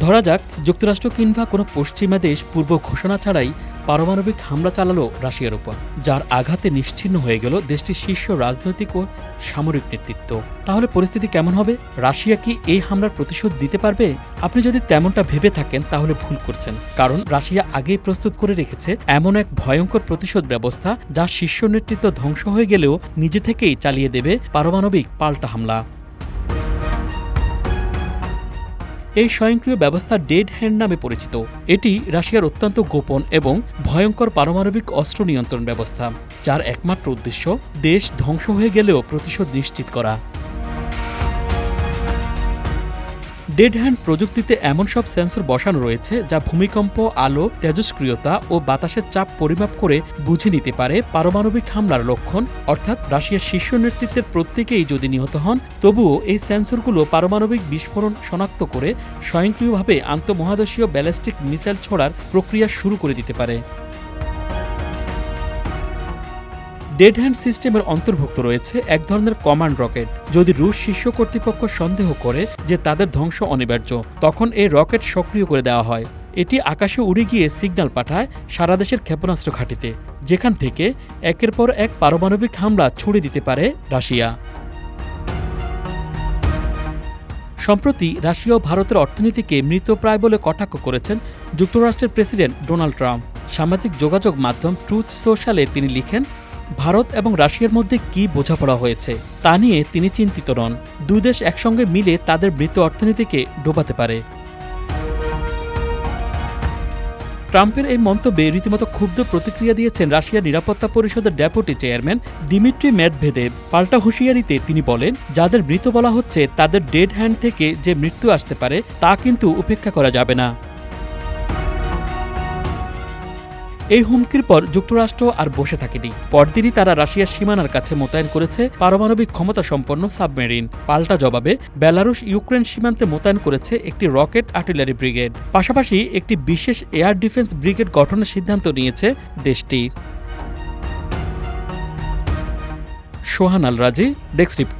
ধরা যাক যুক্তরাষ্ট্র কিংবা কোনো পশ্চিমা দেশ পূর্ব ঘোষণা ছাড়াই পারমাণবিক হামলা চালালো রাশিয়ার উপর, যার আঘাতে নিশ্চিহ্ন হয়ে গেল দেশটির শীর্ষ রাজনৈতিক ও সামরিক নেতৃত্ব। তাহলে পরিস্থিতি কেমন হবে? রাশিয়া কি এই হামলার প্রতিশোধ দিতে পারবে? আপনি যদি তেমনটা ভেবে থাকেন তাহলে ভুল করছেন, কারণ রাশিয়া আগেই প্রস্তুত করে রেখেছে এমন এক ভয়ঙ্কর প্রতিশোধ ব্যবস্থা যা শীর্ষ নেতৃত্ব ধ্বংস হয়ে গেলেও নিজে থেকেই চালিয়ে দেবে পারমাণবিক পাল্টা হামলা। এই স্বয়ংক্রিয় ব্যবস্থা ডেড হ্যান্ড নামে পরিচিত। এটি রাশিয়ার অত্যন্ত গোপন এবং ভয়ঙ্কর পারমাণবিক অস্ত্র নিয়ন্ত্রণ ব্যবস্থা, যার একমাত্র উদ্দেশ্য দেশ ধ্বংস হয়ে গেলেও প্রতিশোধ নিশ্চিত করা। ডেড হ্যান্ড প্রযুক্তিতে এমন সব সেন্সর বসানো রয়েছে যা ভূমিকম্প, আলো, তেজস্ক্রিয়তা ও বাতাসের চাপ পরিমাপ করে বুঝে নিতে পারে পারমাণবিক হামলার লক্ষণ। অর্থাৎ রাশিয়ার শীর্ষ নেতৃত্বের প্রত্যেকেই যদি নিহত হন, তবুও এই সেন্সরগুলো পারমাণবিক বিস্ফোরণ শনাক্ত করে স্বয়ংক্রিয়ভাবে আন্তঃমহাদেশীয় ব্যালিস্টিক মিসাইল ছোড়ার প্রক্রিয়া শুরু করে দিতে পারে। ডেড হ্যান্ড সিস্টেমের অন্তর্ভুক্ত রয়েছে এক ধরনের কমান্ড রকেট। যদি রুশ শীর্ষ কর্তৃপক্ষ সন্দেহ করে যে তাদের ধ্বংস অনিবার্য, তখন এই রকেট সক্রিয় করে দেওয়া হয়। এটি আকাশে উড়ে গিয়ে সিগন্যাল পাঠায় সারা দেশের ক্ষেপণাস্ত্র ঘাঁটিতে, যেখান থেকে একের পর এক পারমাণবিক হামলা ছড়িয়ে দিতে পারে রাশিয়া। সম্প্রতি রাশিয়া ও ভারতের অর্থনীতিকে মৃতপ্রায় বলে কটাক্ষ করেছেন যুক্তরাষ্ট্রের প্রেসিডেন্ট ডোনাল্ড ট্রাম্প। সামাজিক যোগাযোগ মাধ্যম ট্রুথ সোশ্যালে তিনি লিখেন, ভারত এবং রাশিয়ার মধ্যে কি বোঝাপড়া হয়েছে তা নিয়ে তিনি চিন্তিত নন। দুই দেশ একসঙ্গে মিলে তাদের মৃত অর্থনীতিকে ডোবাতে পারে। ট্রাম্পের এই মন্তব্যে রীতিমতো ক্ষুব্ধ প্রতিক্রিয়া দিয়েছেন রাশিয়ার নিরাপত্তা পরিষদের ডেপুটি চেয়ারম্যান দিমিট্রি মেদভেদেভ। পাল্টা হুঁশিয়ারিতে তিনি বলেন, যাদের মৃত বলা হচ্ছে তাদের ডেড হ্যান্ড থেকে যে মৃত্যু আসতে পারে তা কিন্তু উপেক্ষা করা যাবে না। এই হুমকির পর যুক্তরাষ্ট্র আর বসে থাকেনি। পরদিনই তারা রাশিয়ার সীমানার কাছে মোতায়েন করেছে পারমাণবিক ক্ষমতা সম্পন্ন সাবমেরিন। পাল্টা জবাবে বেলারুশ ইউক্রেন সীমান্তে মোতায়েন করেছে একটি রকেট আর্টিলারি ব্রিগেড। পাশাপাশি একটি বিশেষ এয়ার ডিফেন্স ব্রিগেড গঠনের সিদ্ধান্ত নিয়েছে দেশটি। সোহান আল রাজি, ডেস্ক রিপোর্ট।